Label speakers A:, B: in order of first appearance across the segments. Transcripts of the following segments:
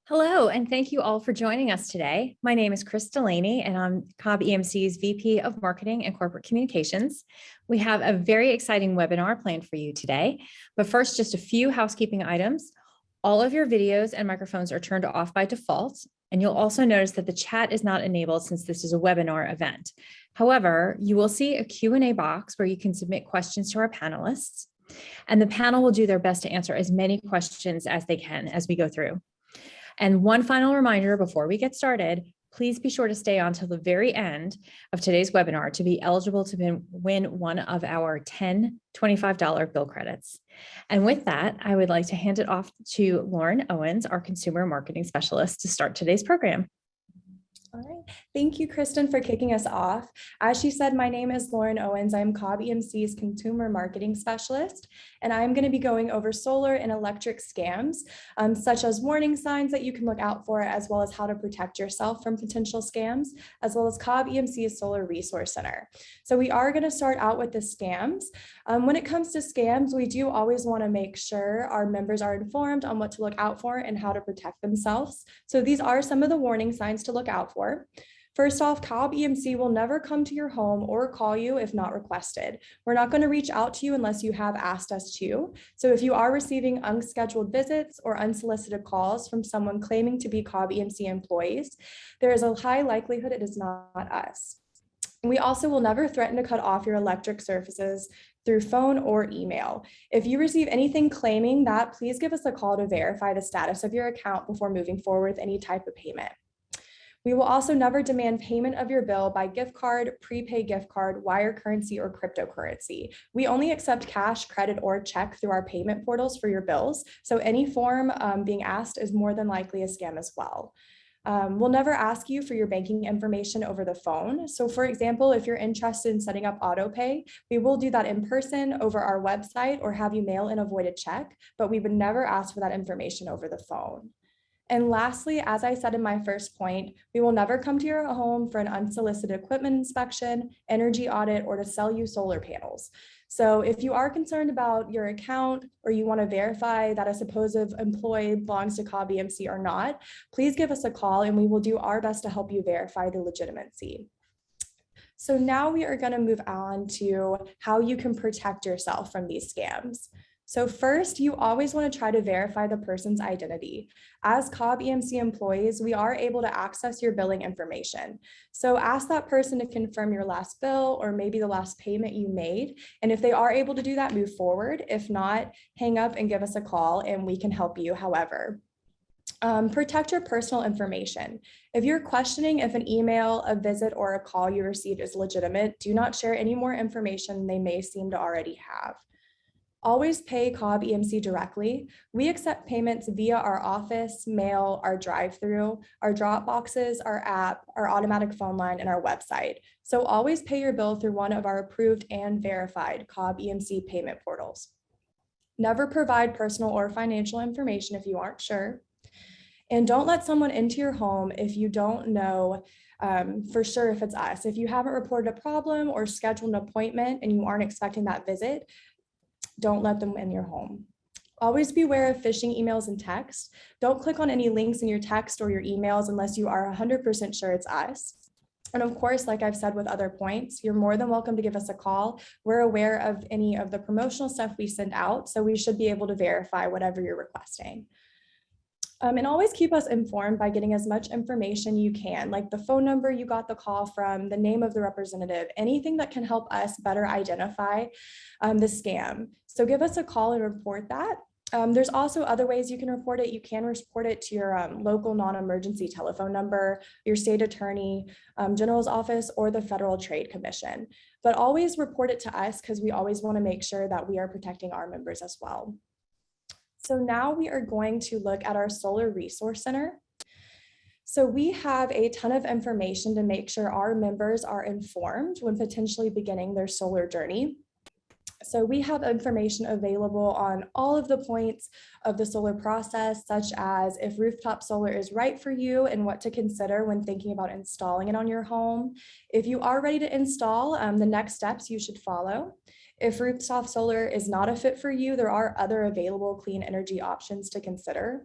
A: Hello, and thank you all for joining us today. My name is Chris Delaney, and I'm Cobb EMC's VP of Marketing and Corporate Communications. We have a very exciting webinar planned for you today. But first, just a few housekeeping items. All of your videos and microphones are turned off by default, and you'll also notice that the chat is not enabled since this is a webinar event. However, you will see a Q&A box where you can submit questions to our panelists, and the panel will do their best to answer as many questions as they can as we go through. And one final reminder before we get started, please be sure to stay on till the very end of today's webinar to be eligible to win one of our 10 $25 bill credits. And with that, I would like to hand it off to Lauren Owens, our consumer marketing specialist, to start today's program.
B: All right. Thank you, Kristen, for kicking us off. As she said, my name is Lauren Owens. I'm Cobb EMC's consumer marketing specialist, and I'm going to be going over solar and electric scams, such as warning signs that you can look out for, as well as how to protect yourself from potential scams, as well as Cobb EMC's Solar Resource Center. So we are going to start out with the scams. When it comes to scams, we do always want to make sure our members are informed on what to look out for and how to protect themselves. So these are some of the warning signs to look out for. First off, Cobb EMC will never come to your home or call you if not requested. We're not going to reach out to you unless you have asked us to. So if you are receiving unscheduled visits or unsolicited calls from someone claiming to be Cobb EMC employees, there is a high likelihood it is not us. We also will never threaten to cut off your electric services through phone or email. If you receive anything claiming that, please give us a call to verify the status of your account before moving forward with any type of payment. We will also never demand payment of your bill by gift card, prepaid gift card, wire currency, or cryptocurrency. We only accept cash, credit, or check through our payment portals for your bills. So any form being asked is more than likely a scam as well. We'll never ask you for your banking information over the phone. So for example, if you're interested in setting up auto pay, we will do that in person over our website or have you mail in a voided check, but we would never ask for that information over the phone. And lastly, as I said in my first point, we will never come to your home for an unsolicited equipment inspection, energy audit, or to sell you solar panels. So if you are concerned about your account or you want to verify that a supposed employee belongs to Cobb EMC or not, please give us a call and we will do our best to help you verify the legitimacy. So now we are going to move on to how you can protect yourself from these scams. So first, you always want to try to verify the person's identity. As Cobb EMC employees, we are able to access your billing information. So ask that person to confirm your last bill or maybe the last payment you made. And if they are able to do that, move forward. If not, hang up and give us a call and we can help you however. Protect your personal information. If you're questioning if an email, a visit, or a call you received is legitimate, do not share any more information they may seem to already have. Always pay Cobb EMC directly. We accept payments via our office, mail, our drive-through, our drop boxes, our app, our automatic phone line, and our website. So always pay your bill through one of our approved and verified Cobb EMC payment portals. Never provide personal or financial information if you aren't sure. And don't let someone into your home if you don't know for sure if it's us. If you haven't reported a problem or scheduled an appointment and you aren't expecting that visit, don't let them in your home. Always beware of phishing emails and text. Don't click on any links in your text or your emails unless you are 100% sure it's us. And of course, like I've said with other points, you're more than welcome to give us a call. We're aware of any of the promotional stuff we send out, so we should be able to verify whatever you're requesting. And always keep us informed by getting as much information you can, like the phone number you got the call from, the name of the representative, anything that can help us better identify the scam. So give us a call and report that. There's also other ways you can report it. You can report it to your local non-emergency telephone number, your state attorney, general's office, or the Federal Trade Commission. But always report it to us because we always want to make sure that we are protecting our members as well. So now we are going to look at our Solar Resource Center. So we have a ton of information to make sure our members are informed when potentially beginning their solar journey. So we have information available on all of the points of the solar process, such as if rooftop solar is right for you and what to consider when thinking about installing it on your home. If you are ready to install, the next steps you should follow. If rooftop solar is not a fit for you, there are other available clean energy options to consider.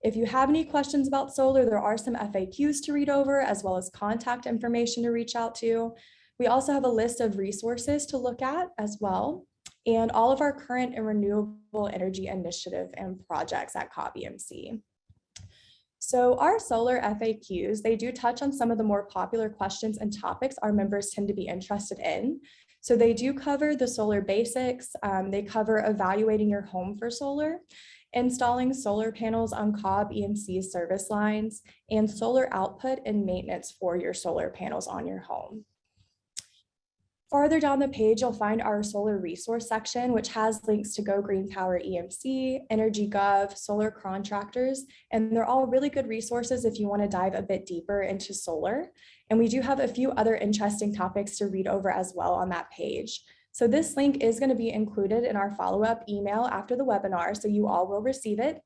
B: If you have any questions about solar, there are some FAQs to read over, as well as contact information to reach out to. We also have a list of resources to look at as well, and all of our current and renewable energy initiative and projects at COBEMC. So our solar FAQs, they do touch on some of the more popular questions and topics our members tend to be interested in. So they do cover the solar basics. They cover evaluating your home for solar, installing solar panels on Cobb EMC service lines, and solar output and maintenance for your solar panels on your home. Farther down the page, you'll find our solar resource section, which has links to Go Green Power EMC, Energy Gov, solar contractors, and they're all really good resources if you want to dive a bit deeper into solar. And we do have a few other interesting topics to read over as well on that page. So this link is going to be included in our follow-up email after the webinar, so you all will receive it.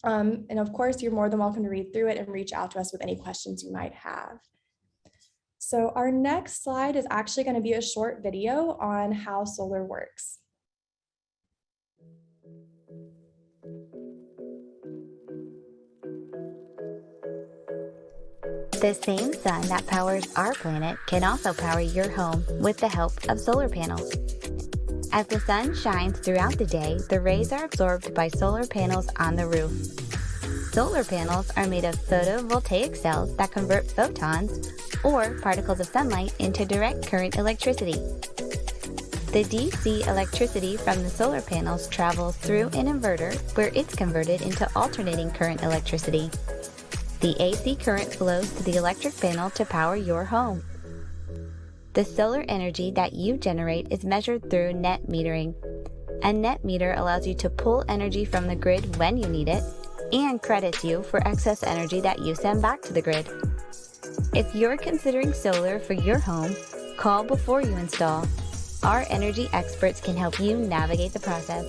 B: And of course, you're more than welcome to read through it and reach out to us with any questions you might have. So our next slide is actually going to be a short video on how solar works.
C: The same sun that powers our planet can also power your home with the help of solar panels. As the sun shines throughout the day, the rays are absorbed by solar panels on the roof. Solar panels are made of photovoltaic cells that convert photons or particles of sunlight into direct current electricity. The DC electricity from the solar panels travels through an inverter where it's converted into alternating current electricity. The AC current flows to the electric panel to power your home. The solar energy that you generate is measured through net metering. A net meter allows you to pull energy from the grid when you need it and credits you for excess energy that you send back to the grid. If you're considering solar for your home, call before you install. Our energy experts can help you navigate the process.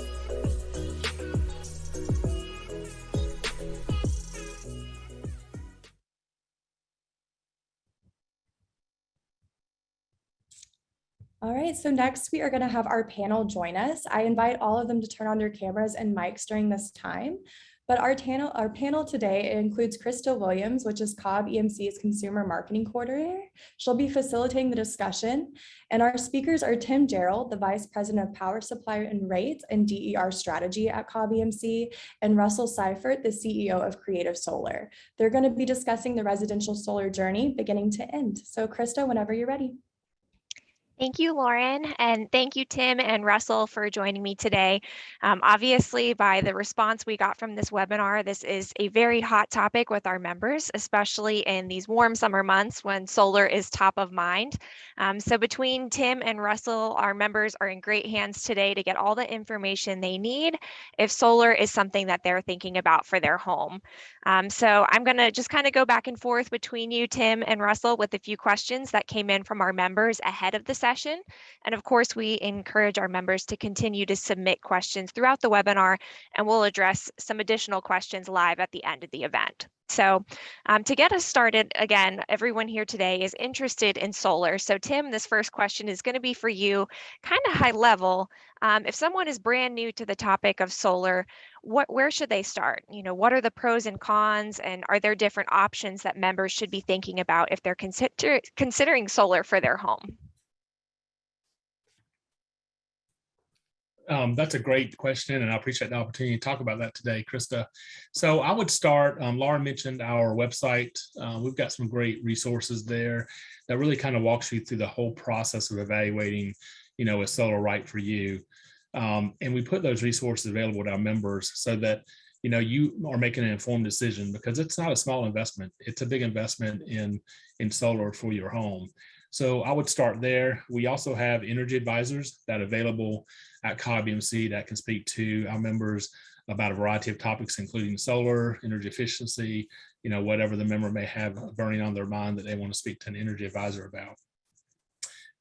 B: All right, so next we are going to have our panel join us. I invite all of them to turn on their cameras and mics during this time. But our panel today includes Krista Williams, which is Cobb EMC's Consumer Marketing Coordinator. She'll be facilitating the discussion. And our speakers are Tim Gerald, the Vice President of Power Supply and Rates and DER Strategy at Cobb EMC, and Russell Seifert, the CEO of Creative Solar. They're going to be discussing the residential solar journey beginning to end. So Krista, whenever you're ready.
D: Thank you, Lauren, and thank you, Tim and Russell, for joining me today. Obviously, by the response we got from this webinar, this is a very hot topic with our members, especially in these warm summer months when solar is top of mind. So between Tim and Russell, our members are in great hands today to get all the information they need if solar is something that they're thinking about for their home. So I'm going to just kind of go back and forth between you, Tim and Russell, with a few questions that came in from our members ahead of the session. And of course, we encourage our members to continue to submit questions throughout the webinar, and we'll address some additional questions live at the end of the event. So to get us started, again, everyone here today is interested in solar. So Tim, this first question is going to be for you, kind of high level. If someone is brand new to the topic of solar, where should they start? You know, what are the pros and cons, and are there different options that members should be thinking about if they're considering solar for their home?
E: That's a great question, and I appreciate the opportunity to talk about that today, Krista. So I would start, Laura mentioned our website. We've got some great resources there that really kind of walks you through the whole process of evaluating, you know, is solar right for you? And we put those resources available to our members so that, you know, you are making an informed decision, because it's not a small investment. It's a big investment in solar for your home. So I would start there. We also have energy advisors that are available at Cobb EMC that can speak to our members about a variety of topics, including solar, energy efficiency, you know, whatever the member may have burning on their mind that they want to speak to an energy advisor about.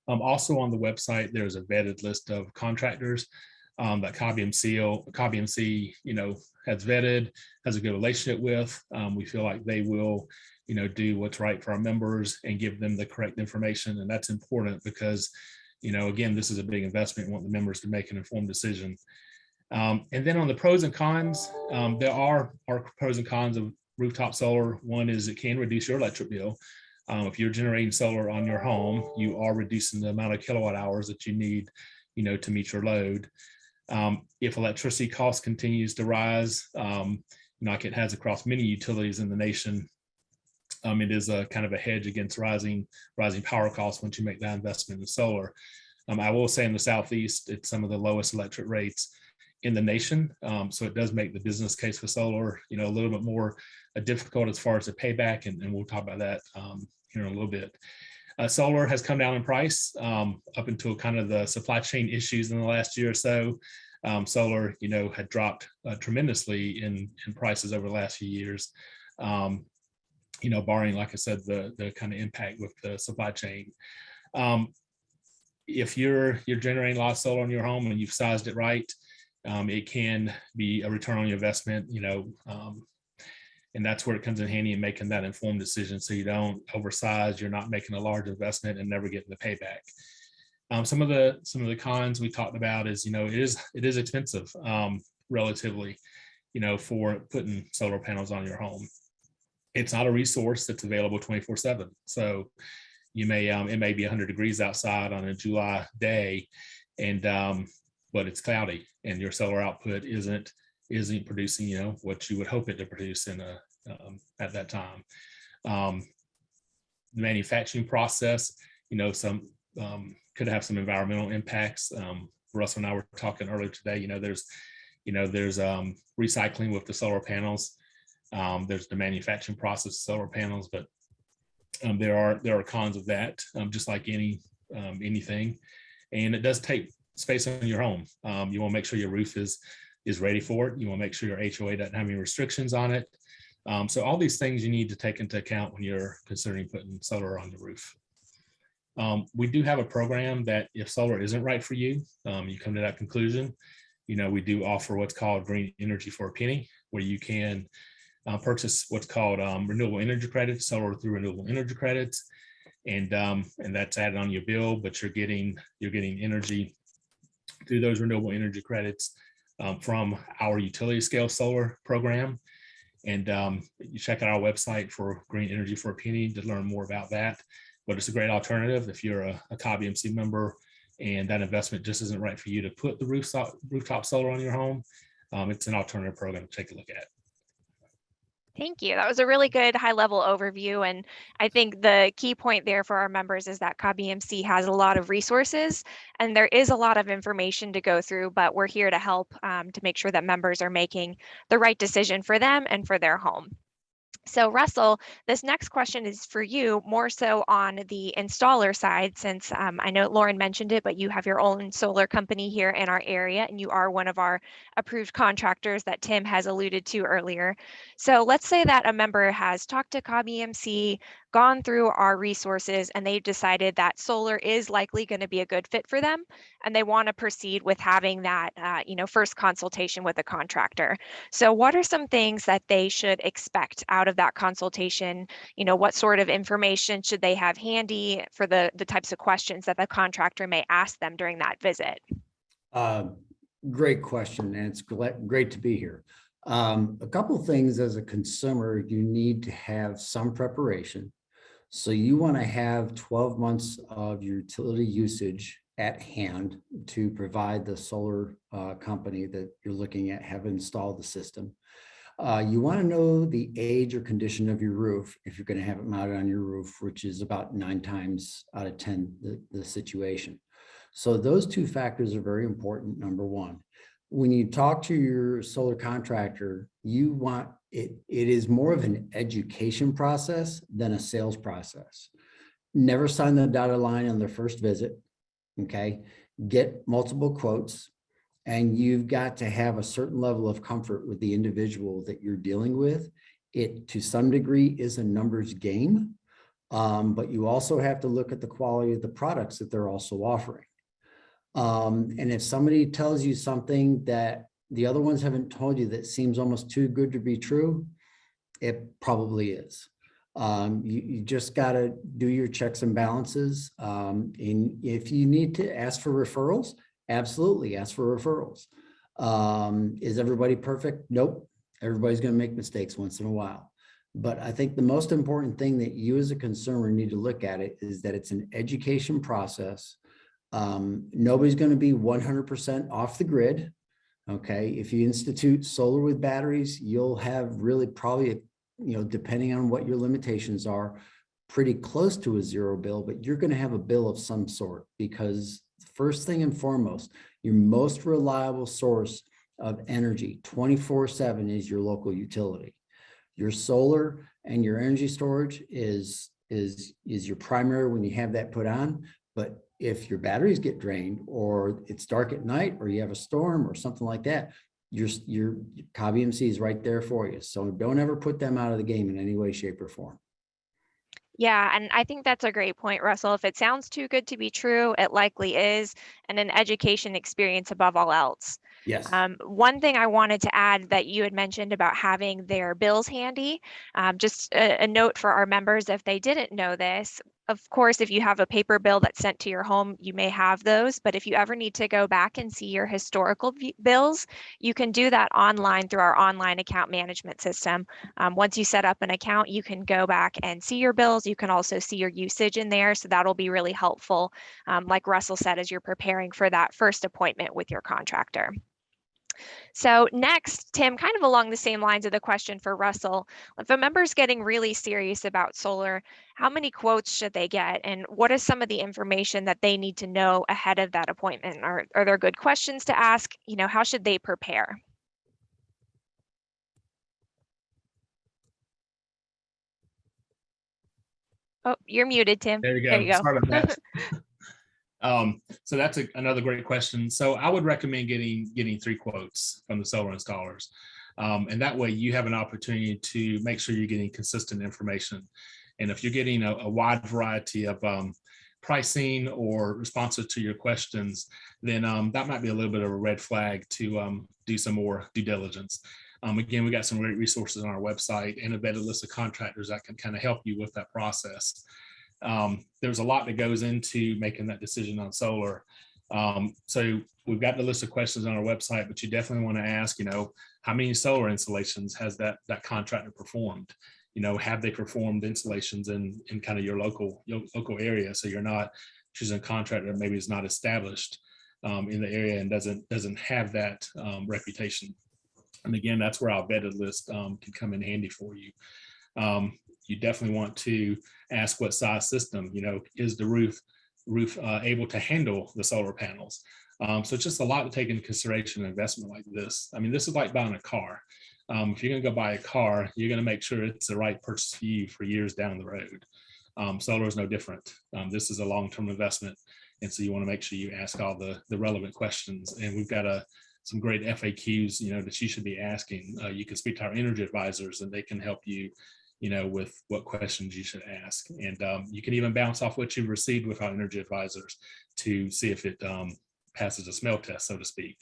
E: Also on the website, there's a vetted list of contractors that Cobb EMC, you know, has vetted, has a good relationship with. We feel like they will, you know, do what's right for our members and give them the correct information. And that's important because, you know, again, this is a big investment. We want the members to make an informed decision. And then on the pros and cons, there are pros and cons of rooftop solar. One is it can reduce your electric bill. If you're generating solar on your home, you are reducing the amount of kilowatt hours that you need, to meet your load. If electricity costs continues to rise, like it has across many utilities in the nation, it is a kind of a hedge against rising power costs once you make that investment in solar. I will say in the Southeast, it's some of the lowest electric rates in the nation. So it does make the business case for solar, a little bit more difficult as far as the payback, and we'll talk about that here in a little bit. Solar has come down in price up until kind of the supply chain issues in the last year or so. Solar, had dropped tremendously in prices over the last few years. Barring, like I said, the kind of impact with the supply chain. If you're generating a lot of solar in your home and you've sized it right, it can be a return on your investment, and that's where it comes in handy in making that informed decision, so you don't oversize, you're not making a large investment and never getting the payback. Some of the cons we talked about is, it is expensive relatively, for putting solar panels on your home. It's not a resource that's available 24/7. So it may be 100 degrees outside on a July day, and but it's cloudy, and your solar output isn't producing, what you would hope it to produce at that time. The manufacturing process, some could have some environmental impacts. Russell and I were talking earlier today. There's recycling with the solar panels. There's the manufacturing process of solar panels, but there are cons of that, just like anything, and it does take space in your home. You want to make sure your roof is ready for it. You want to make sure your HOA doesn't have any restrictions on it. So all these things you need to take into account when you're considering putting solar on the roof. We do have a program that if solar isn't right for you, you come to that conclusion. We do offer what's called green energy for a penny, where you can purchase what's called renewable energy credits, solar through renewable energy credits, and that's added on your bill, but you're getting energy through those renewable energy credits from our utility scale solar program. And you check out our website for green energy for a penny to learn more about that. But it's a great alternative if you're a COB EMC member and that investment just isn't right for you to put the rooftop solar on your home. It's an alternative program to take a look at.
D: Thank you. That was a really good high-level overview. And I think the key point there for our members is that COB EMC has a lot of resources and there is a lot of information to go through, but we're here to help to make sure that members are making the right decision for them and for their home. So Russell, this next question is for you, more so on the installer side, since I know Lauren mentioned it, but you have your own solar company here in our area, and you are one of our approved contractors that Tim has alluded to earlier. So let's say that a member has talked to COB EMC, gone through our resources, and they've decided that solar is likely going to be a good fit for them, and they want to proceed with having that first consultation with a contractor. So what are some things that they should expect out of that consultation? What sort of information should they have handy for the types of questions that the contractor may ask them during that visit?
F: Great question, and it's great to be here. A couple of things as a consumer, you need to have some preparation. So you want to have 12 months of your utility usage at hand to provide the solar company that you're looking at have installed the system. You want to know the age or condition of your roof if you're going to have it mounted on your roof, which is about 9 times out of 10 the situation. So those two factors are very important, number one. When you talk to your solar contractor, you want it is more of an education process than a sales process. Never sign the dotted line on their first visit, okay? Get multiple quotes, and you've got to have a certain level of comfort with the individual that you're dealing with. It, to some degree, is a numbers game, but you also have to look at the quality of the products that they're also offering. And if somebody tells you something that the other ones haven't told you that seems almost too good to be true, it probably is. You just got to do your checks and balances. And if you need to ask for referrals, absolutely ask for referrals. Is everybody perfect? Nope. Everybody's going to make mistakes once in a while. But I think the most important thing that you as a consumer need to look at it is that it's an education process. Nobody's going to be 100% off the grid. Okay. If you institute solar with batteries, you'll have really probably, depending on what your limitations are, pretty close to a zero bill, but you're going to have a bill of some sort, because first thing and foremost, your most reliable source of energy 24/7 is your local utility. Your solar and your energy storage is your primary when you have that put on. But if your batteries get drained, or it's dark at night, or you have a storm or something like that, your Cobb EMC is right there for you. So don't ever put them out of the game in any way, shape, or form.
D: Yeah, and I think that's a great point, Russell. If it sounds too good to be true, it likely is, and an education experience above all else.
F: Yes.
D: One thing I wanted to add that you had mentioned about having their bills handy, just a note for our members if they didn't know this. Of course, if you have a paper bill that's sent to your home, you may have those, but if you ever need to go back and see your historical bills, you can do that online through our online account management system. Once you set up an account, you can go back and see your bills. You can also see your usage in there, so that'll be really helpful, like Russell said, as you're preparing for that first appointment with your contractor. So next, Tim, kind of along the same lines of the question for Russell, if a member's getting really serious about solar, how many quotes should they get? And what is some of the information that they need to know ahead of that appointment? Are there good questions to ask? How should they prepare? Oh, you're muted, Tim.
E: There you go.
D: There you go.
E: Sorry about that. So that's another great question. So I would recommend getting 3 quotes from the solar installers. And that way you have an opportunity to make sure you're getting consistent information. And if you're getting a wide variety of pricing or responses to your questions, then that might be a little bit of a red flag to do some more due diligence. Again, we got some great resources on our website and a vetted list of contractors that can kind of help you with that process. There's a lot that goes into making that decision on solar. So we've got the list of questions on our website, but you definitely want to ask, how many solar installations has that contractor performed? Have they performed installations in kind of your local area? So you're not choosing a contractor that maybe is not established in the area and doesn't have that reputation. And again, that's where our vetted list can come in handy for you. You definitely want to ask what size system, is the roof able to handle the solar panels? So it's just a lot to take into consideration an investment like this. I mean, this is like buying a car. If you're going to go buy a car, you're going to make sure it's the right purchase for you for years down the road. Solar is no different. This is a long-term investment. And so you want to make sure you ask all the relevant questions. And we've got some great FAQs, that you should be asking. You can speak to our energy advisors and they can help you, with what questions you should ask. And you can even bounce off what you've received with our energy advisors to see if it passes a smell test, so to speak.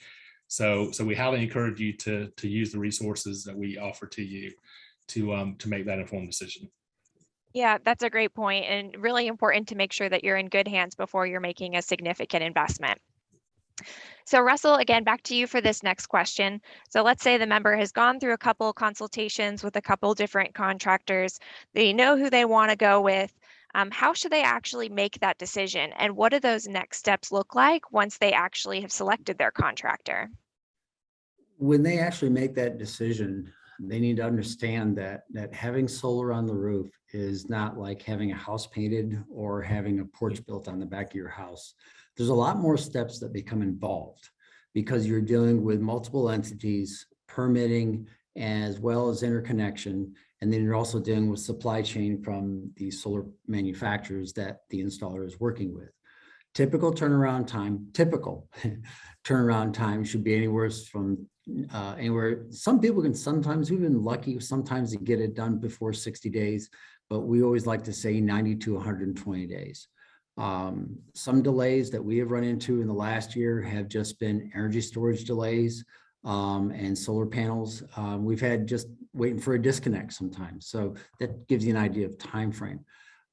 E: So we highly encourage you to use the resources that we offer to you to make that informed decision.
D: Yeah, that's a great point, and really important to make sure that you're in good hands before you're making a significant investment. So Russell, again, back to you for this next question. So let's say the member has gone through a couple consultations with a couple different contractors. They know who they want to go with. How should they actually make that decision? And what do those next steps look like once they actually have selected their contractor?
F: When they actually make that decision, they need to understand that having solar on the roof is not like having a house painted or having a porch built on the back of your house. There's a lot more steps that become involved because you're dealing with multiple entities, permitting, as well as interconnection. And then you're also dealing with supply chain from the solar manufacturers that the installer is working with. Typical turnaround time should be anywhere from some people can sometimes, we've been lucky sometimes to get it done before 60 days, but we always like to say 90 to 120 days. Some delays that we have run into in the last year have just been energy storage delays and solar panels. We've had just waiting for a disconnect sometimes. So that gives you an idea of time frame.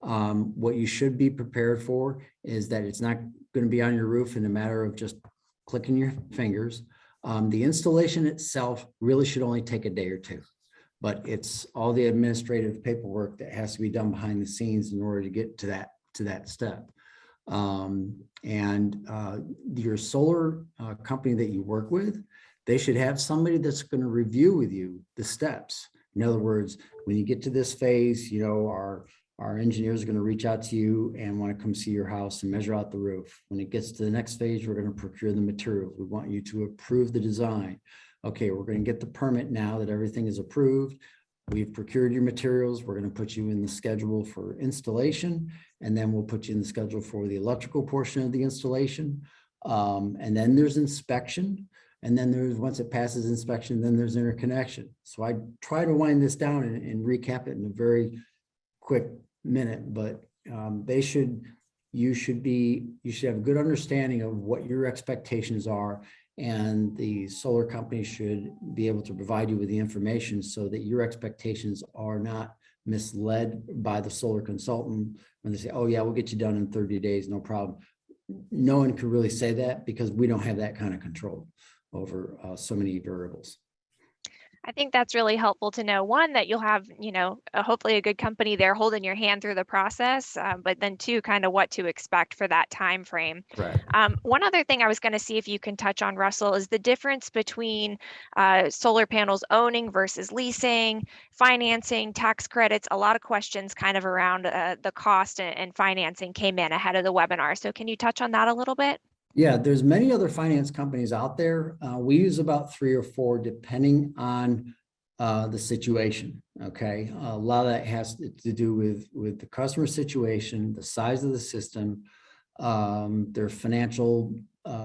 F: What you should be prepared for is that it's not going to be on your roof in a matter of just clicking your fingers. The installation itself really should only take a day or two, but it's all the administrative paperwork that has to be done behind the scenes in order to get to that step. Your solar company that you work with, they should have somebody that's going to review with you the steps. In other words, when you get to this phase, our engineers are going to reach out to you and want to come see your house and measure out the roof. When it gets to the next phase, we're going to procure the materials. We want you to approve the design. Okay, we're going to get the permit now that everything is approved. We've procured your materials. We're going to put you in the schedule for installation, and then we'll put you in the schedule for the electrical portion of the installation. And then there's inspection. And then once it passes inspection, then there's interconnection. So I try to wind this down and recap it in a very quick minute, but you should have a good understanding of what your expectations are, and the solar company should be able to provide you with the information so that your expectations are not misled by the solar consultant when they say, oh yeah, we'll get you done in 30 days, no problem. No one can really say that because we don't have that kind of control over so many variables.
D: I think that's really helpful to know. One, that you'll have, hopefully a good company there holding your hand through the process, but then two, kind of what to expect for that time frame.
F: Right.
D: One other thing I was going to see if you can touch on, Russell, is the difference between solar panels owning versus leasing, financing, tax credits. A lot of questions kind of around the cost and financing came in ahead of the webinar. So can you touch on that a little bit?
F: Yeah, there's many other finance companies out there. We use about 3 or 4 depending on the situation. Okay, a lot of that has to do with the customer situation, the size of the system, their financial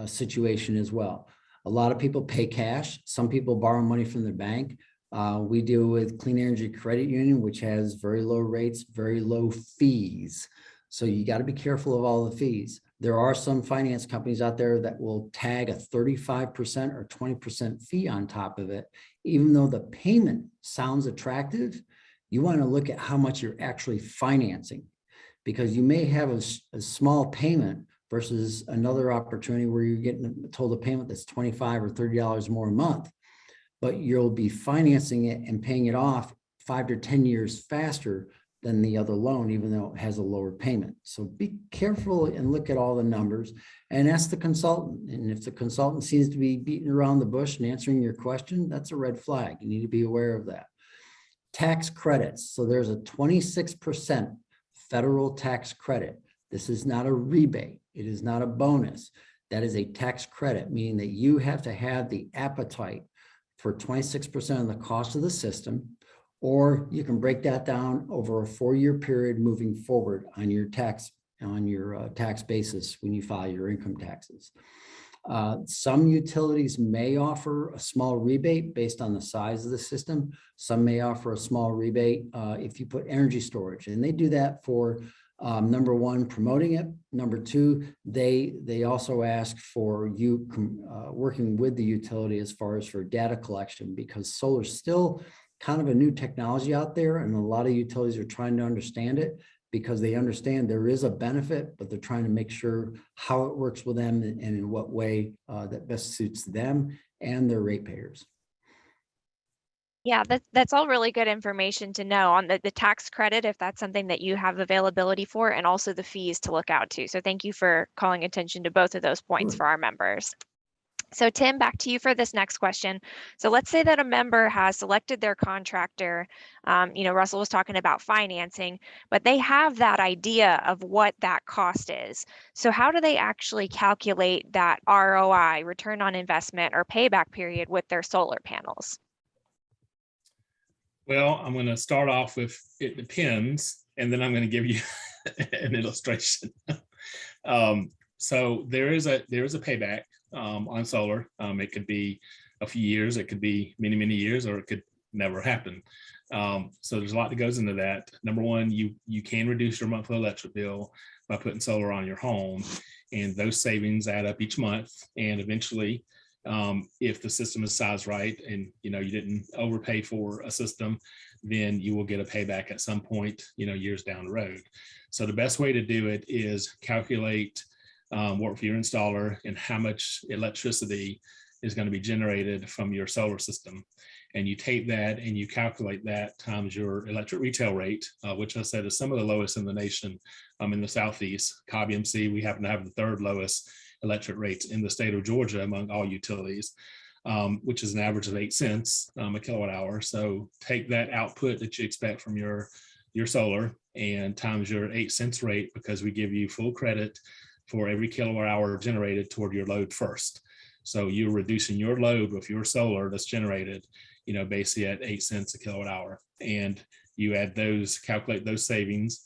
F: situation as well. A lot of people pay cash. Some people borrow money from their bank. We deal with Clean Energy Credit Union, which has very low rates, very low fees. So you got to be careful of all the fees. There are some finance companies out there that will tag a 35% or 20% fee on top of it. Even though the payment sounds attractive, you want to look at how much you're actually financing, because you may have a small payment versus another opportunity where you're getting told a payment that's $25 or $30 more a month, but you'll be financing it and paying it off 5 to 10 years faster than the other loan, even though it has a lower payment. So be careful and look at all the numbers and ask the consultant. And if the consultant seems to be beating around the bush and answering your question, that's a red flag. You need to be aware of that. Tax credits. So there's a 26% federal tax credit. This is not a rebate. It is not a bonus. That is a tax credit, meaning that you have to have the appetite for 26% of the cost of the system, or you can break that down over a 4-year period moving forward on your tax basis when you file your income taxes. Some utilities may offer a small rebate based on the size of the system. Some may offer a small rebate if you put energy storage, and they do that for number one, promoting it. Number two, they also ask for you working with the utility as far as for data collection, because solar is still kind of a new technology out there, and a lot of utilities are trying to understand it because they understand there is a benefit, but they're trying to make sure how it works with them and in what way that best suits them and their ratepayers.
D: Yeah, that's all really good information to know on the tax credit, if that's something that you have availability for, and also the fees to look out to. So thank you for calling attention to both of those points for our members. So Tim, back to you for this next question. So let's say that a member has selected their contractor. Russell was talking about financing, but they have that idea of what that cost is. So how do they actually calculate that ROI, return on investment, or payback period with their solar panels?
E: Well, I'm going to start off with it depends, and then I'm going to give you an illustration. So there is a payback on solar. It could be a few years, it could be many, many years, or it could never happen. So there's a lot that goes into that. Number one, you can reduce your monthly electric bill by putting solar on your home, and those savings add up each month. And eventually, if the system is sized right and you didn't overpay for a system, then you will get a payback at some point, years down the road. So the best way to do it is calculate work for your installer and how much electricity is going to be generated from your solar system. And you take that and you calculate that times your electric retail rate, which I said is some of the lowest in the nation in the Southeast. Cobb EMC, we happen to have the third lowest electric rates in the state of Georgia among all utilities, which is an average of 8 cents a kilowatt hour. So take that output that you expect from your solar and times your 8 cents rate, because we give you full credit for every kilowatt hour generated toward your load first. So you're reducing your load with your solar that's generated, basically at 8 cents a kilowatt hour. And you add those, calculate those savings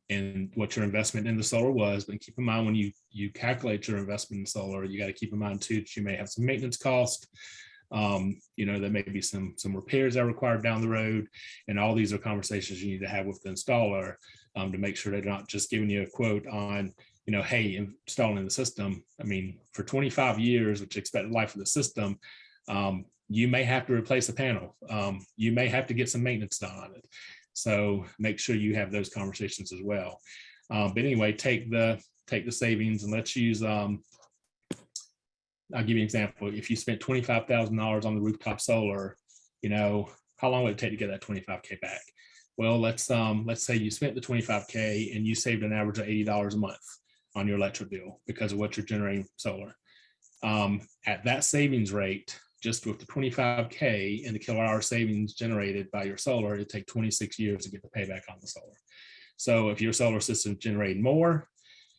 E: and what your investment in the solar was. But keep in mind, when you calculate your investment in solar, you got to keep in mind too, that you may have some maintenance cost. There may be some repairs that are required down the road. And all these are conversations you need to have with the installer to make sure they're not just giving you a quote on, hey, installing the system. I mean, for 25 years, which expected life of the system, you may have to replace a panel. You may have to get some maintenance done on it. So make sure you have those conversations as well. But anyway, take the savings, and let's use, I'll give you an example. If you spent $25,000 on the rooftop solar, how long would it take to get that 25K back? Well, let's say you spent the 25K and you saved an average of $80 a month on your electric bill because of what you're generating solar. At that savings rate, just with the 25K and the kilowatt hour savings generated by your solar, it'd take 26 years to get the payback on the solar. So if your solar system generating more,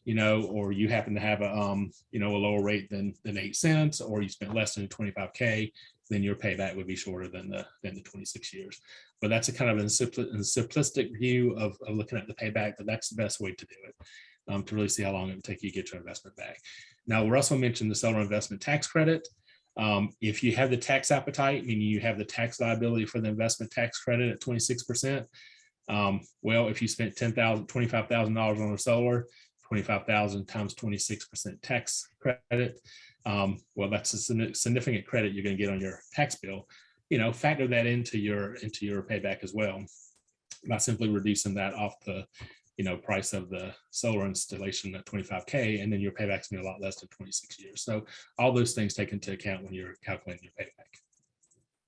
E: or you happen to have a lower rate than 8 cents, or you spent less than 25K, then your payback would be shorter than the 26 years. But that's a kind of a simplistic view of looking at the payback, but that's the best way to do it, to really see how long it would take you to get your investment back. Now, Russell mentioned the solar investment tax credit. If you have the tax appetite, meaning you have the tax liability for the investment tax credit at 26%, well, if you spent $25,000 on a solar, 25,000 times 26% tax credit, well, that's a significant credit you're going to get on your tax bill. Factor that into your payback as well by simply reducing that off the price of the solar installation at 25K, and then your payback's gonna be a lot less than 26 years. So all those things take into account when you're calculating your payback.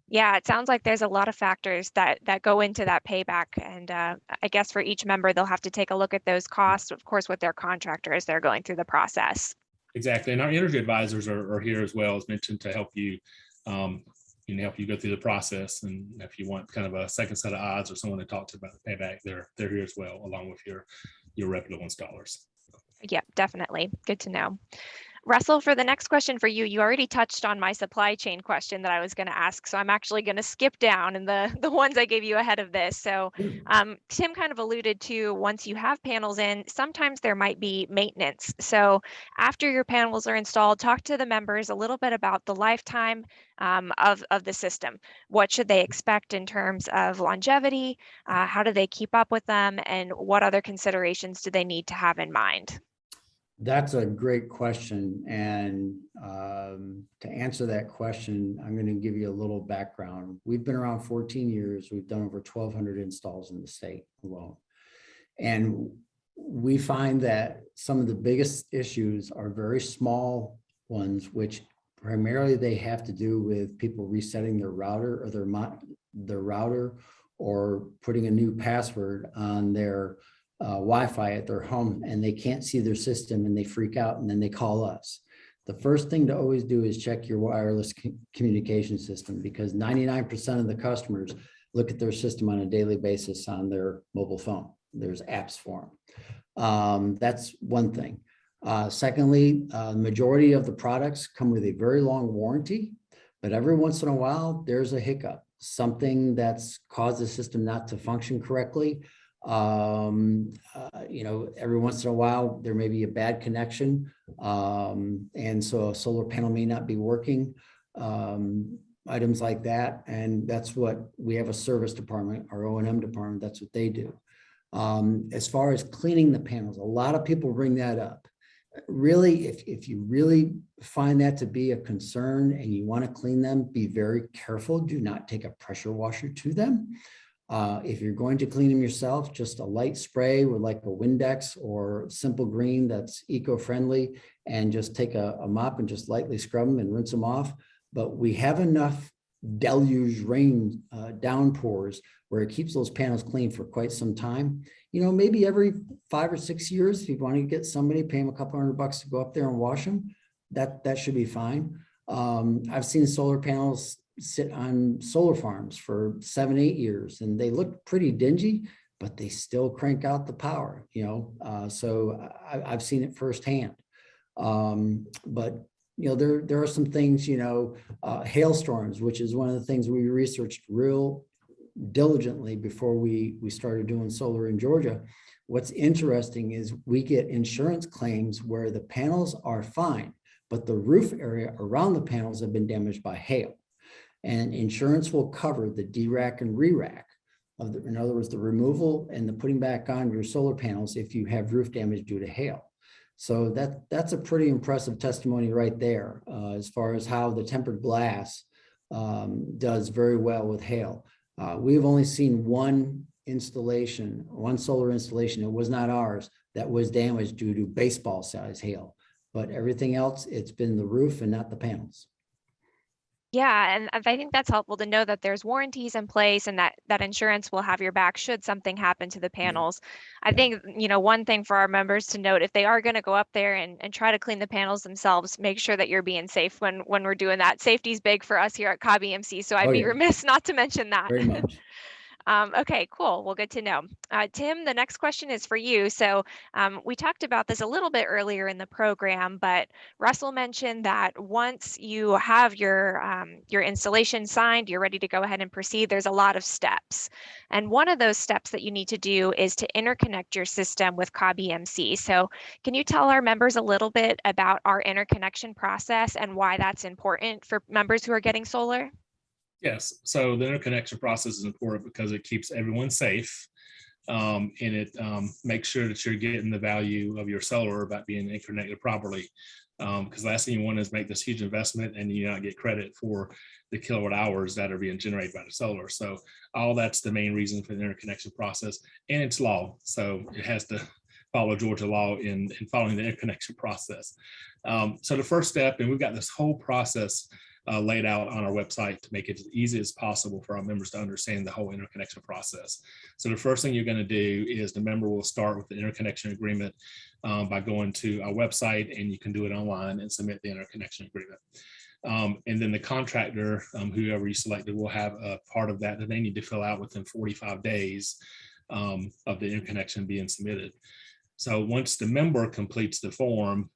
D: Yeah, it sounds like there's a lot of factors that go into that payback. And I guess for each member, they'll have to take a look at those costs, of course, with their contractor as they're going through the process.
E: Exactly. And our energy advisors are here as well, as mentioned, to help you, help you go through the process. And if you want kind of a second set of eyes or someone to talk to about the payback, they're here as well, along with your reputable installers.
D: Yeah, definitely. Good to know. Russell, for the next question for you, you already touched on my supply chain question that I was going to ask. So I'm actually going to skip down in the ones I gave you ahead of this. So Tim kind of alluded to, once you have panels in, sometimes there might be maintenance. So after your panels are installed, talk to the members a little bit about the lifetime of the system. What should they expect in terms of longevity? How do they keep up with them? And what other considerations do they need to have in mind?
F: That's a great question. And to answer that question, I'm going to give you a little background. We've been around 14 years. We've done over 1,200 installs in the state alone. And we find that some of the biggest issues are very small ones, which primarily they have to do with people resetting their router or their router, or putting a new password on their Wi-Fi at their home, and they can't see their system and they freak out, and then they call us. The first thing to always do is check your wireless communication system, because 99% of the customers look at their system on a daily basis on their mobile phone. There's apps for them. That's one thing. Secondly, the majority of the products come with a very long warranty, but every once in a while there's a hiccup, something that's caused the system not to function correctly. Every once in a while there may be a bad connection, and so a solar panel may not be working, items like that. And that's what we have, a service department, our O&M department, that's what they do. As far as cleaning the panels, a lot of people bring that up. Really, if you really find that to be a concern and you want to clean them, be very careful. Do not take a pressure washer to them. If you're going to clean them yourself, just a light spray with like a Windex or Simple Green that's eco-friendly, and just take a mop and just lightly scrub them and rinse them off. But we have enough deluge rain downpours where it keeps those panels clean for quite some time. You know, maybe every 5 or 6 years, if you want to get somebody, pay them a couple $100 to go up there and wash them, that should be fine. I've seen solar panels sit on solar farms for 7, 8 years, and they look pretty dingy, but they still crank out the power, you know. So I've seen it firsthand. But you know, there are some things, you know, hailstorms, which is one of the things we researched real diligently before we started doing solar in Georgia. What's interesting is we get insurance claims where the panels are fine, but the roof area around the panels have been damaged by hail. And insurance will cover the D-rack and re-rack of the, in other words, the removal and the putting back on your solar panels if you have roof damage due to hail. So that's a pretty impressive testimony right there, as far as how the tempered glass does very well with hail. We've only seen one solar installation, it was not ours, that was damaged due to baseball size hail. But everything else, it's been the roof and not the panels.
D: Yeah, and I think that's helpful to know that there's warranties in place and that insurance will have your back should something happen to the panels. I think, you know, one thing for our members to note, if they are going to go up there and try to clean the panels themselves, make sure that you're being safe when we're doing that. Safety is big for us here at COB EMC, so I'd be remiss not to mention that.
F: Very much.
D: Okay, cool. Well, good to know. Tim, the next question is for you. So we talked about this a little bit earlier in the program, but Russell mentioned that once you have your installation signed, you're ready to go ahead and proceed, there's a lot of steps. And one of those steps that you need to do is to interconnect your system with COB EMC. So can you tell our members a little bit about our interconnection process and why that's important for members who are getting solar?
E: Yes, so the interconnection process is important because it keeps everyone safe, and it makes sure that you're getting the value of your solar about being interconnected properly. Because the last thing you want is make this huge investment and you not get credit for the kilowatt hours that are being generated by the solar. So all that's the main reason for the interconnection process, and it's law, so it has to follow Georgia law in following the interconnection process. So the first step, and we've got this whole process laid out on our website to make it as easy as possible for our members to understand the whole interconnection process. So the first thing you're going to do is the member will start with the interconnection agreement by going to our website, and you can do it online and submit the interconnection agreement. And then the contractor, whoever you selected, will have a part of that they need to fill out within 45 days of the interconnection being submitted. So once the member completes the form,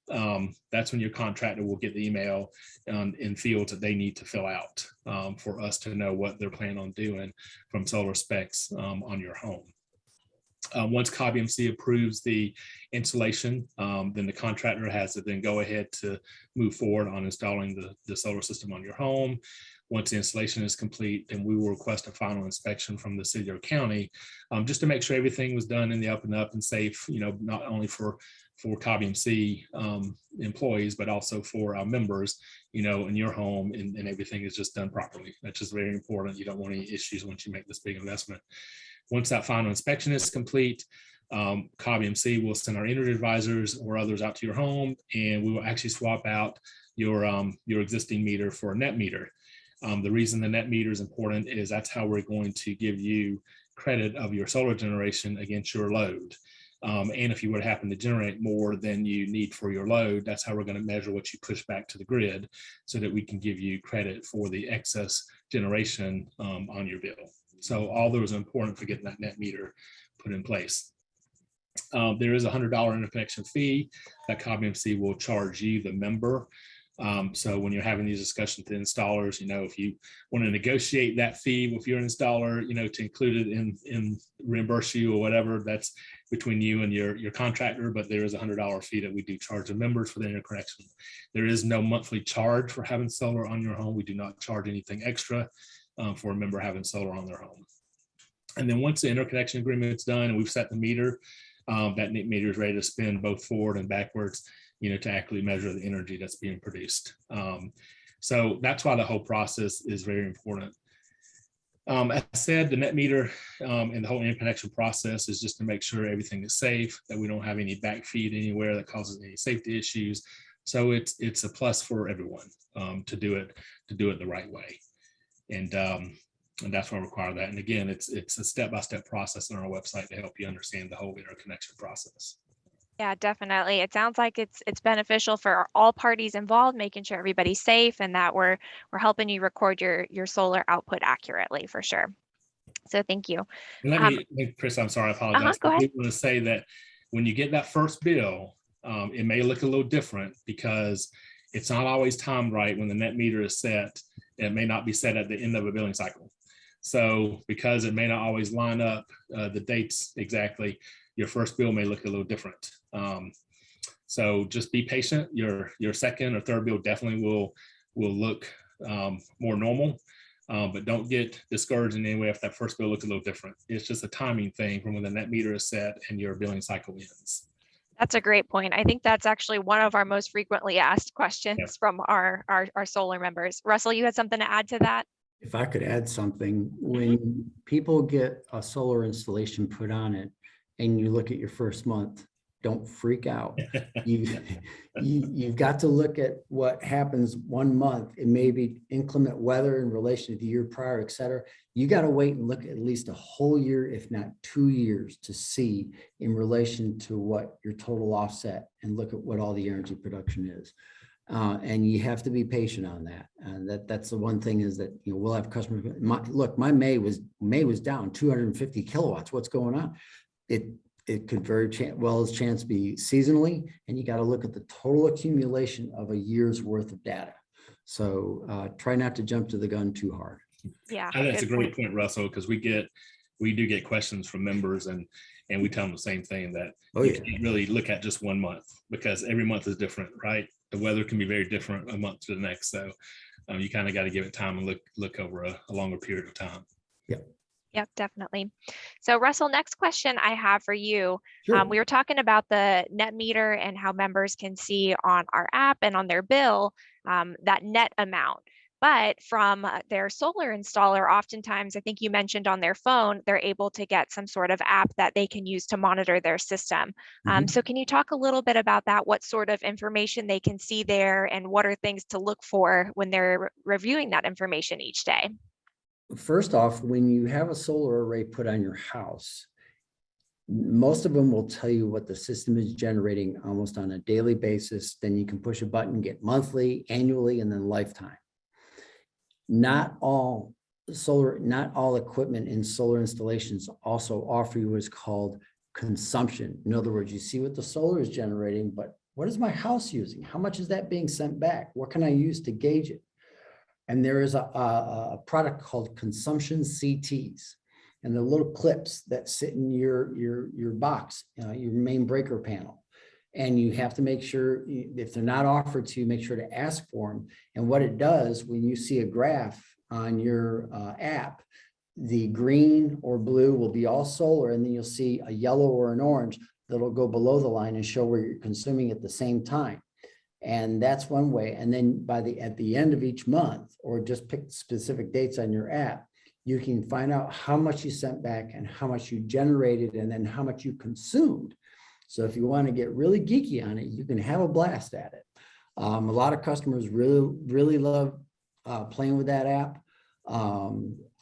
E: that's when your contractor will get the email in fields that they need to fill out for us to know what they're planning on doing from solar specs on your home. Once COB EMC approves the installation, then the contractor has to then go ahead to move forward on installing the solar system on your home. Once the installation is complete, then we will request a final inspection from the city or county, just to make sure everything was done in the up and safe, you know, not only for COB EMC employees, but also for our members, you know, in your home, and everything is just done properly. That's just very important. You don't want any issues once you make this big investment. Once that final inspection is complete, COB EMC will send our energy advisors or others out to your home, and we will actually swap out your existing meter for a net meter. The reason the net meter is important is that's how we're going to give you credit of your solar generation against your load. And if you would happen to generate more than you need for your load, that's how we're going to measure what you push back to the grid so that we can give you credit for the excess generation on your bill. So all those are important for getting that net meter put in place. There is a $100 interconnection fee that COB EMC will charge you, the member. So when you're having these discussions with installers, you know, if you want to negotiate that fee with your installer, you know, to include it in reimburse you or whatever, that's between you and your contractor. But there is a $100 fee that we do charge the members for the interconnection. There is no monthly charge for having solar on your home. We do not charge anything extra for a member having solar on their home. And then once the interconnection agreement is done and we've set the meter, that meter is ready to spin both forward and backwards, you know, to actually measure the energy that's being produced. So that's why the whole process is very important. As I said, the net meter and the whole interconnection process is just to make sure everything is safe, that we don't have any backfeed anywhere that causes any safety issues. So it's a plus for everyone to do it the right way. And that's why I require that. And again, it's a step-by-step process on our website to help you understand the whole interconnection process.
D: Yeah, definitely. It sounds like it's beneficial for all parties involved, making sure everybody's safe and that we're helping you record your solar output accurately for sure. So thank you.
E: And Chris, I'm sorry, I apologize.
D: Go ahead.
E: I want to say that when you get that first bill, it may look a little different because it's not always timed right when the net meter is set. It may not be set at the end of a billing cycle. So because it may not always line up the dates exactly, your first bill may look a little different. So just be patient. Your second or third bill definitely will look more normal, but don't get discouraged in any way if that first bill looks a little different. It's just a timing thing from when the net meter is set and your billing cycle ends.
D: That's a great point. I think that's actually one of our most frequently asked questions from our solar members. Russell, you had something to add to that?
F: If I could add something, when people get a solar installation put on it and you look at your first month, don't freak out. You've got to look at what happens 1 month. It may be inclement weather in relation to the year prior, et cetera. You got to wait and look at least a whole year, if not 2 years, to see in relation to what your total offset and look at what all the energy production is. And you have to be patient on that. And that's the one thing is that, you know, we'll have customers. My May was down 250 kilowatts. What's going on? It could very well as chance be seasonally, and you got to look at the total accumulation of a year's worth of data. So try not to jump to the gun too hard.
D: Yeah,
E: I think that's a great point, Russell, because we do get questions from members, and we tell them the same thing, that you can't really look at just 1 month because every month is different, right? The weather can be very different a month to the next, so you kind of got to give it time and look over a longer period of time.
D: Yep, definitely. So Russell, next question I have for you.
F: Sure.
D: We were talking about the net meter and how members can see on our app and on their bill that net amount. But from their solar installer, oftentimes, I think you mentioned on their phone, they're able to get some sort of app that they can use to monitor their system. So can you talk a little bit about that? What sort of information they can see there, and what are things to look for when they're reviewing that information each day?
F: First off, when you have a solar array put on your house, most of them will tell you what the system is generating almost on a daily basis. Then you can push a button, get monthly, annually, and then lifetime. Not all equipment in solar installations also offer you what's called consumption. In other words, you see what the solar is generating, but what is my house using? How much is that being sent back? What can I use to gauge it? And there is a product called consumption CTs, and the little clips that sit in your box, your main breaker panel. And you have to make sure, if they're not offered to you, make sure to ask for them. And what it does, when you see a graph on your app, the green or blue will be all solar, and then you'll see a yellow or an orange that'll go below the line and show where you're consuming at the same time. And that's one way. And then at the end of each month, or just pick specific dates on your app, you can find out how much you sent back and how much you generated and then how much you consumed. So if you want to get really geeky on it, you can have a blast at it. A lot of customers really love playing with that app.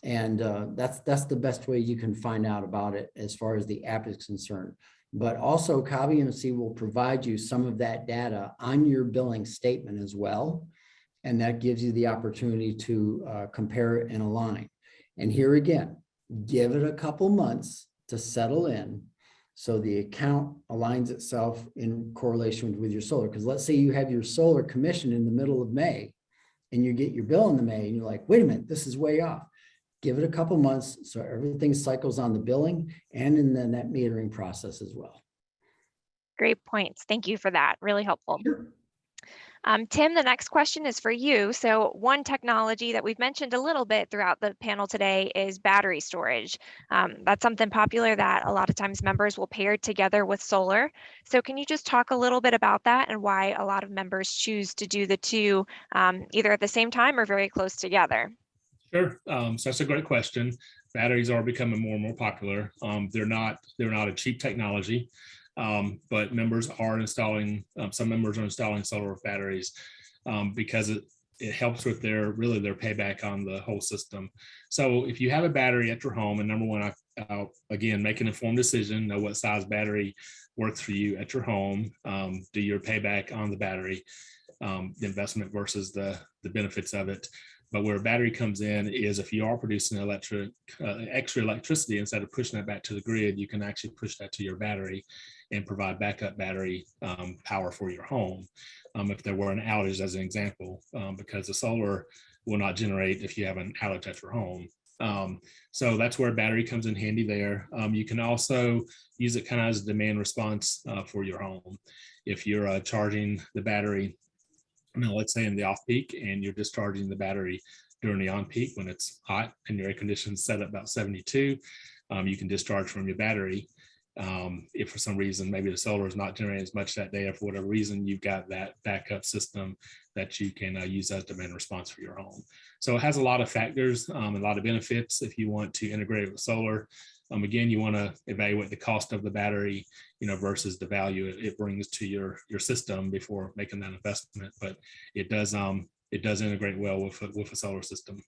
F: That's the best way you can find out about it as far as the app is concerned. But also CobEMC will provide you some of that data on your billing statement as well. And that gives you the opportunity to compare it and align. And here again, give it a couple months to settle in so the account aligns itself in correlation with your solar. Because let's say you have your solar commission in the middle of May and you get your bill in the May and you're like, wait a minute, this is way off. Give it a couple months so everything cycles on the billing and in the net metering process as well.
D: Great points. Thank you for that. Really helpful.
F: Sure.
D: Tim, the next question is for you. So one technology that we've mentioned a little bit throughout the panel today is battery storage. That's something popular that a lot of times members will pair together with solar. So can you just talk a little bit about that and why a lot of members choose to do the two either at the same time or very close together?
E: Sure. So that's a great question. Batteries are becoming more and more popular. They're not a cheap technology, but members are installing. Some members are installing solar with batteries because it helps with their payback on the whole system. So if you have a battery at your home, and number one, again, make an informed decision. Know what size battery works for you at your home. Do your payback on the battery, the investment versus the benefits of it. But where a battery comes in is if you are producing extra electricity, instead of pushing that back to the grid, you can actually push that to your battery and provide backup battery power for your home. If there were an outage, as an example, because the solar will not generate if you have an outage at your home. So that's where a battery comes in handy there. You can also use it kind of as a demand response for your home. If you're charging the battery, let's say in the off peak, and you're discharging the battery during the on peak when it's hot and your air conditioning is set at about 72, you can discharge from your battery. If for some reason maybe the solar is not generating as much that day, or for whatever reason, you've got that backup system that you can use as demand response for your home. So it has a lot of factors, a lot of benefits if you want to integrate it with solar. Again, you want to evaluate the cost of the battery, versus the value it brings to your system before making that investment. But it does integrate well with a solar system.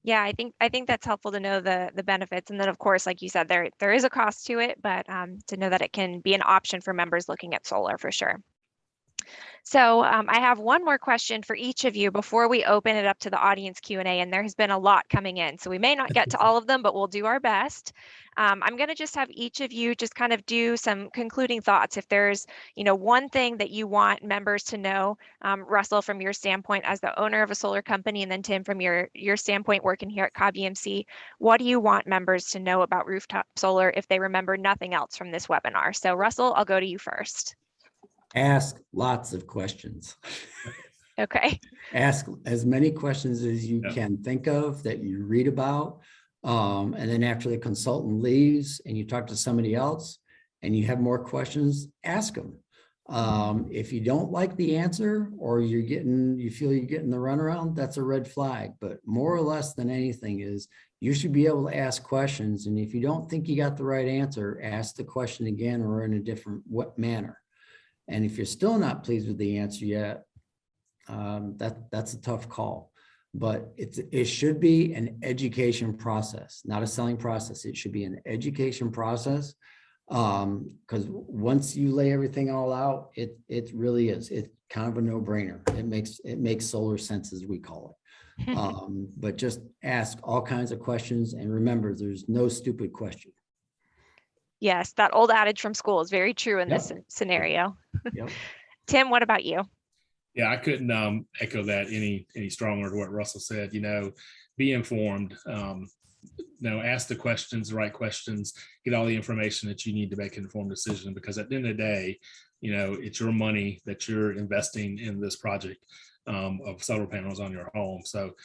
D: Yeah, I think that's helpful to know the benefits. And then of course, like you said, there is a cost to it, but to know that it can be an option for members looking at solar for sure. So I have one more question for each of you before we open it up to the audience Q&A, and there has been a lot coming in, so we may not get to all of them, but we'll do our best. I'm going to just have each of you just kind of do some concluding thoughts. If there's, one thing that you want members to know, Russell, from your standpoint as the owner of a solar company, and then Tim, from your standpoint working here at Cobb EMC, what do you want members to know about rooftop solar if they remember nothing else from this webinar? So Russell, I'll go to you first.
F: Ask lots of questions.
D: Okay.
F: Ask as many questions as you can think of that you read about. And then after the consultant leaves and you talk to somebody else and you have more questions, ask them. If you don't like the answer, or you feel you're getting the runaround, that's a red flag. But more or less than anything is you should be able to ask questions. And if you don't think you got the right answer, ask the question again or in a different manner. And if you're still not pleased with the answer yet, that's a tough call. But it should be an education process, not a selling process. It should be an education process, because once you lay everything all out, it really is. It's kind of a no-brainer. It makes solar sense, as we call it. But just ask all kinds of questions, and remember, there's no stupid question.
D: Yes, that old adage from school is very true in this scenario.
F: Yep.
D: Tim, what about you?
E: Yeah, I couldn't echo that any stronger to what Russell said. Be informed. Ask the right questions, get all the information that you need to make an informed decision. Because at the end of the day, it's your money that you're investing in this project of solar panels on your home. So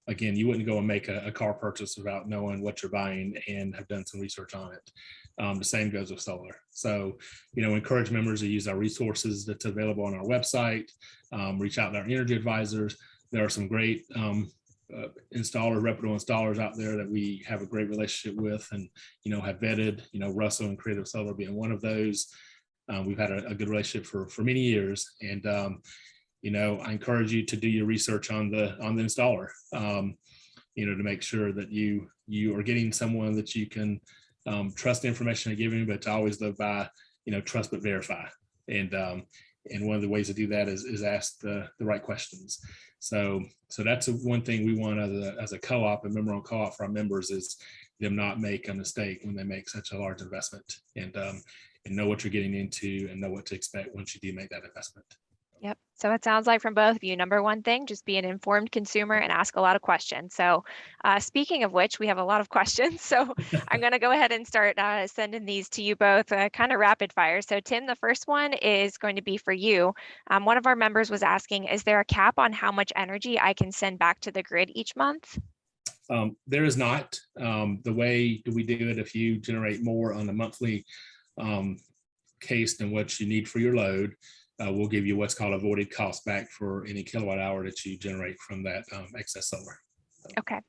E: again, you wouldn't go and make a car purchase without knowing what you're buying and have done some research on it. The same goes with solar. So, encourage members to use our resources that's available on our website, reach out to our energy advisors. There are some great reputable installers out there that we have a great relationship with and, have vetted, Russell and Creative Solar being one of those. We've had a good relationship for many years. And, I encourage you to do your research on the installer, to make sure that you are getting someone that you can trust the information they're giving, but to always live by, trust but verify. And one of the ways to do that is ask the right questions. So that's one thing we want as a co-op, a member-owned co-op for our members, is them not make a mistake when they make such a large investment, and know what you're getting into and know what to expect once you do make that investment.
D: Yep. So it sounds like from both of you, number one thing, just be an informed consumer and ask a lot of questions. So speaking of which, we have a lot of questions. So I'm going to go ahead and start sending these to you both kind of rapid fire. So Tim, the first one is going to be for you. One of our members was asking, is there a cap on how much energy I can send back to the grid each month?
E: There is not. The way we do it, if you generate more on a monthly case than what you need for your load, we'll give you what's called avoided cost back for any kilowatt hour that you generate from that excess solar.
D: Okay.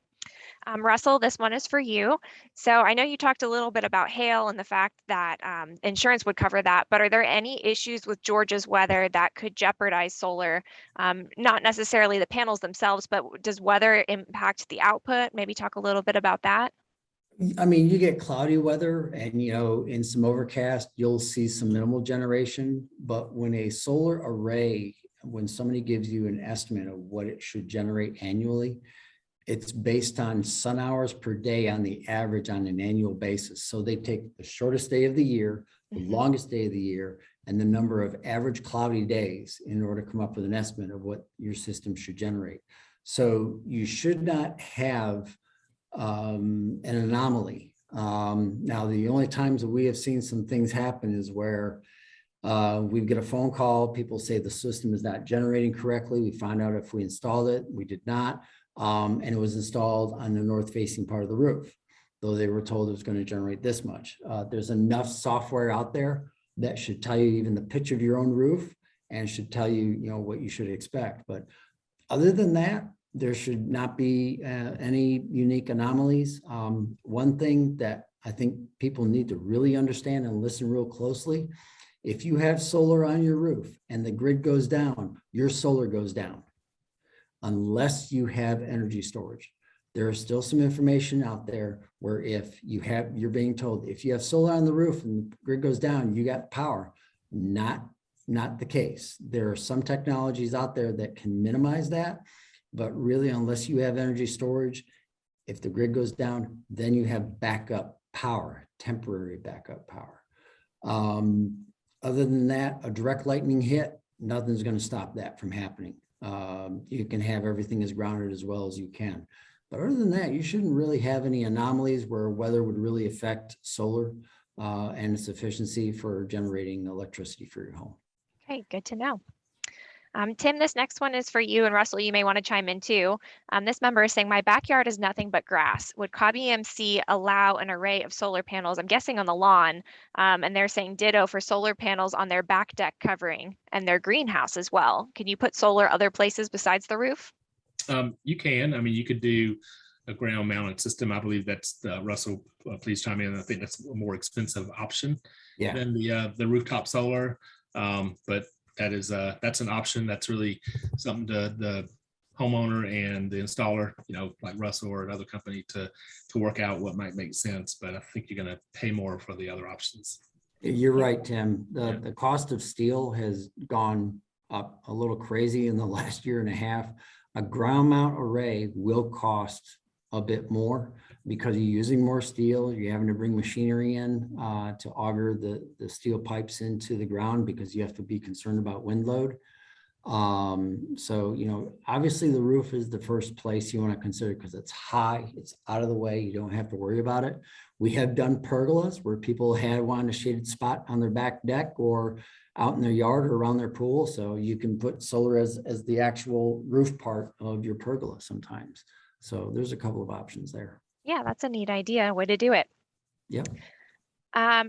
D: Russell, this one is for you. So I know you talked a little bit about hail and the fact that insurance would cover that, but are there any issues with Georgia's weather that could jeopardize solar? Not necessarily the panels themselves, but does weather impact the output? Maybe talk a little bit about that.
F: I mean, you get cloudy weather and, in some overcast, you'll see some minimal generation. But when a solar array, when somebody gives you an estimate of what it should generate annually, it's based on sun hours per day on the average on an annual basis. So they take the shortest day of the year, the longest day of the year, and the number of average cloudy days in order to come up with an estimate of what your system should generate. So you should not have an anomaly. Now, the only times that we have seen some things happen is where we get a phone call, people say the system is not generating correctly. We find out if we installed it, we did not. And it was installed on the north facing part of the roof, though they were told it was going to generate this much. There's enough software out there that should tell you even the pitch of your own roof and should tell you, what you should expect. But other than that, there should not be any unique anomalies. One thing that I think people need to really understand and listen real closely, if you have solar on your roof and the grid goes down, your solar goes down. Unless you have energy storage. There is still some information out there where you're being told if you have solar on the roof and the grid goes down, you got power. Not the case. There are some technologies out there that can minimize that, but really, unless you have energy storage, if the grid goes down, then you have backup power, temporary backup power. Other than that, a direct lightning hit, nothing's going to stop that from happening. You can have everything as grounded as well as you can. But other than that, you shouldn't really have any anomalies where weather would really affect solar and its efficiency for generating electricity for your home.
D: Okay, good to know. Tim, this next one is for you, and Russell, you may want to chime in too. This member is saying, my backyard is nothing but grass. Would Cobb EMC allow an array of solar panels, I'm guessing on the lawn, and they're saying ditto for solar panels on their back deck covering and their greenhouse as well. Can you put solar other places besides the roof?
E: You can. I mean, you could do a ground mounted system. I believe that's Russell, please chime in. I think that's a more expensive option than the rooftop solar. But that's an option. That's really something to the homeowner and the installer, like Russell or another company to work out what might make sense. But I think you're going to pay more for the other options.
F: You're right, Tim. The cost of steel has gone up a little crazy in the last year and a half. A ground mount array will cost a bit more because you're using more steel. You're having to bring machinery in to auger the steel pipes into the ground because you have to be concerned about wind load. So, obviously the roof is the first place you want to consider because it's high, it's out of the way. You don't have to worry about it. We have done pergolas where people had wanted a shaded spot on their back deck or out in their yard or around their pool. So you can put solar as the actual roof part of your pergola sometimes. So there's a couple of options there.
D: Yeah, that's a neat idea. Way to do it.
F: Yep.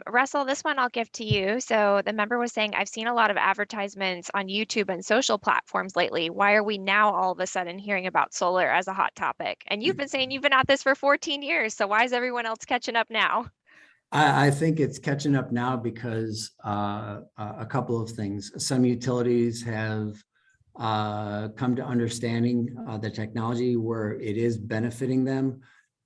D: Russell, this one I'll give to you. So the member was saying, I've seen a lot of advertisements on YouTube and social platforms lately. Why are we now all of a sudden hearing about solar as a hot topic? And you've been saying you've been at this for 14 years. So why is everyone else catching up now?
F: I think it's catching up now because a couple of things. Some utilities have come to understanding the technology where it is benefiting them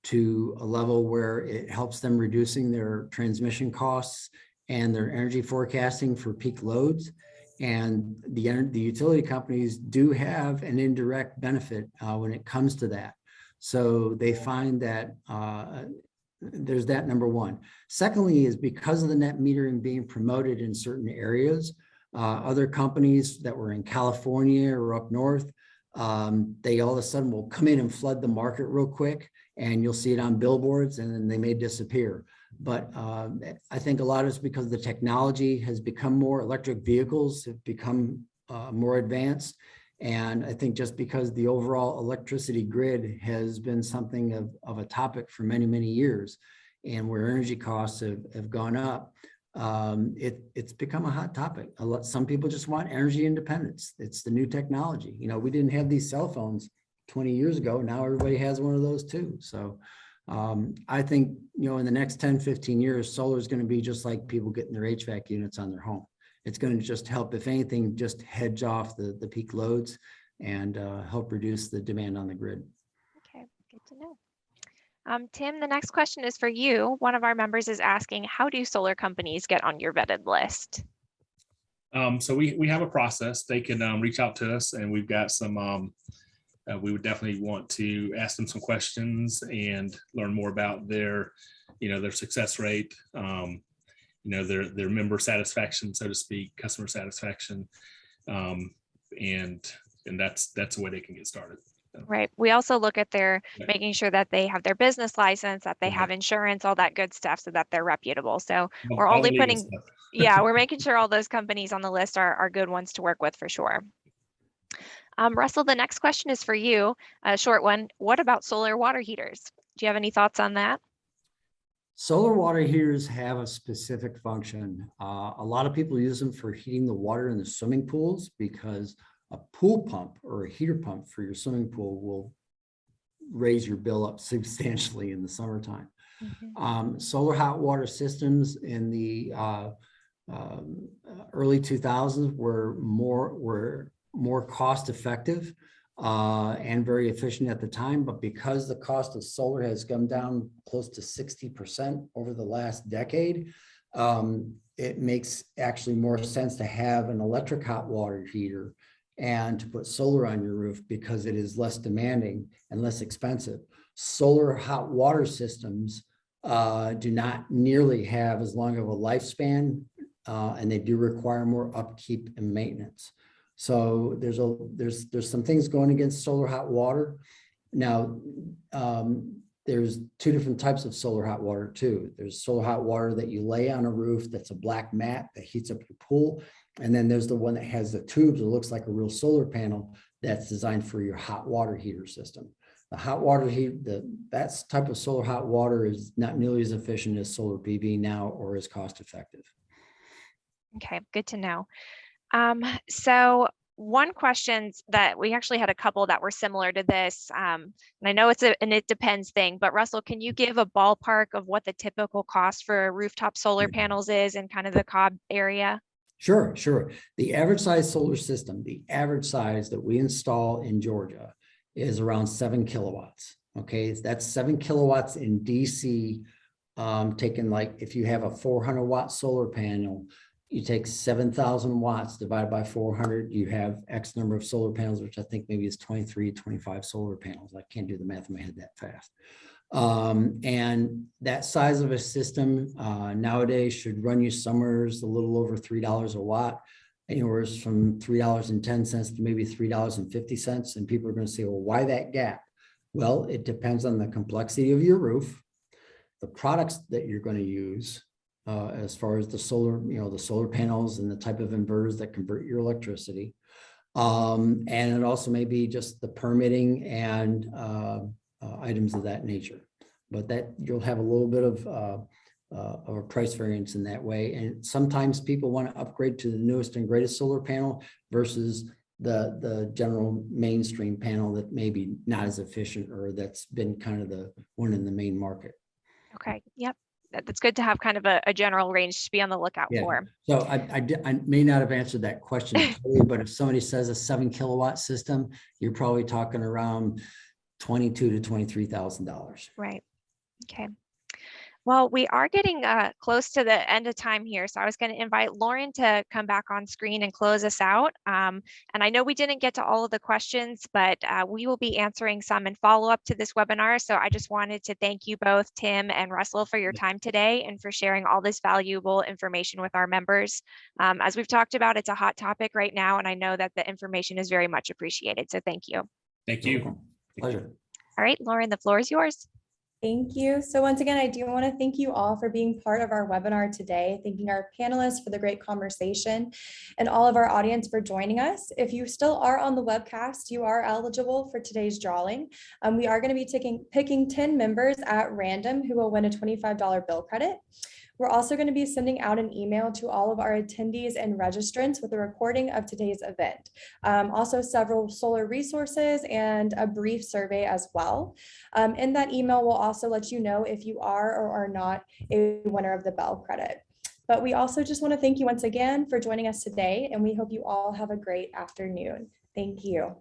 F: to a level where it helps them reducing their transmission costs and their energy forecasting for peak loads. And the utility companies do have an indirect benefit when it comes to that. So they find that there's that, number one. Secondly, is because of the net metering being promoted in certain areas, other companies that were in California or up north, they all of a sudden will come in and flood the market real quick, and you'll see it on billboards and then they may disappear. But I think a lot of it's because the technology has become more, electric vehicles have become more advanced. And I think just because the overall electricity grid has been something of a topic for many, many years, and where energy costs have gone up, It's become a hot topic. Some people just want energy independence. It's the new technology. You know, we didn't have these cell phones 20 years ago. Now everybody has one of those too. So I think, you know, in the next 10, 15 years, solar is going to be just like people getting their HVAC units on their home. It's going to just help, if anything, just hedge off the peak loads and help reduce the demand on the grid.
D: Okay, good to know. Tim, the next question is for you. One of our members is asking, how do solar companies get on your vetted list?
E: So we have a process. They can reach out to us, and we've got some, we would definitely want to ask them some questions and learn more about their, you know, their success rate, you know, their member satisfaction, so to speak, customer satisfaction. And that's a way they can get started.
D: Right. We also look at their
E: Right.
D: making sure that they have their business license, that they have insurance, all that good stuff, so that they're reputable. So we're
E: All
D: only
E: the legal
D: putting,
E: stuff.
D: yeah, we're making sure all those companies on the list are good ones to work with for sure. Russell, the next question is for you, a short one. What about solar water heaters? Do you have any thoughts on that?
F: Solar water heaters have a specific function. A lot of people use them for heating the water in the swimming pools, because a pool pump or a heater pump for your swimming pool will raise your bill up substantially in the summertime. Solar hot water systems in the early 2000s were more cost effective and very efficient at the time, but because the cost of solar has come down close to 60% over the last decade, it makes actually more sense to have an electric hot water heater and to put solar on your roof, because it is less demanding and less expensive. Solar hot water systems do not nearly have as long of a lifespan, and they do require more upkeep and maintenance. So there's some things going against solar hot water. Now, there's two different types of solar hot water too. There's solar hot water that you lay on a roof that's a black mat that heats up your pool. And then there's the one that has the tubes that looks like a real solar panel that's designed for your hot water heater system. The hot water that type of solar hot water is not nearly as efficient as solar PV now, or as cost effective.
D: Okay, good to know. So one question that we actually had a couple that were similar to this, and I know it's an it depends thing, but Russell, can you give a ballpark of what the typical cost for rooftop solar panels is in kind of the Cobb area?
F: Sure. The average size solar system, the average size that we install in Georgia is around 7 kilowatts. Okay, that's 7 kilowatts in DC. Taken, like, if you have a 400 watt solar panel, you take 7,000 watts divided by 400, you have X number of solar panels, which I think maybe is 23, 25 solar panels. I can't do the math in my head that fast. And that size of a system nowadays should run you somewhere a little over $3 a watt, anywhere from $3.10 to maybe $3.50. And people are going to say, well, why that gap? Well, it depends on the complexity of your roof, the products that you're going to use, as far as the solar, the solar panels and the type of inverters that convert your electricity. And it also may be just the permitting and items of that nature. But that you'll have a little bit of a price variance in that way. And sometimes people want to upgrade to the newest and greatest solar panel versus the general mainstream panel that may be not as efficient, or that's been kind of the one in the main market.
D: Okay, yep. That's good to have kind of a general range to be on the lookout for.
F: So I may not have answered that question totally, but if somebody says a 7 kilowatt system, you're probably talking around $22,000 to $23,000.
D: Right. Okay. Well, we are getting close to the end of time here, so I was going to invite Lauren to come back on screen and close us out. And I know we didn't get to all of the questions, but we will be answering some in follow-up to this webinar. So I just wanted to thank you both, Tim and Russell, for your time today and for sharing all this valuable information with our members. As we've talked about, it's a hot topic right now, and I know that the information is very much appreciated. So thank you.
E: Thank you.
F: Pleasure.
D: All right, Lauren, the floor is yours.
B: Thank you. So once again, I do want to thank you all for being part of our webinar today, thanking our panelists for the great conversation and all of our audience for joining us. If you still are on the webcast, you are eligible for today's drawing. We are going to be picking 10 members at random who will win a $25 bill credit. We're also going to be sending out an email to all of our attendees and registrants with a recording of today's event. Also several solar resources and a brief survey as well. In that email, we'll also let you know if you are or are not a winner of the Bell credit. But we also just want to thank you once again for joining us today, and we hope you all have a great afternoon. Thank you.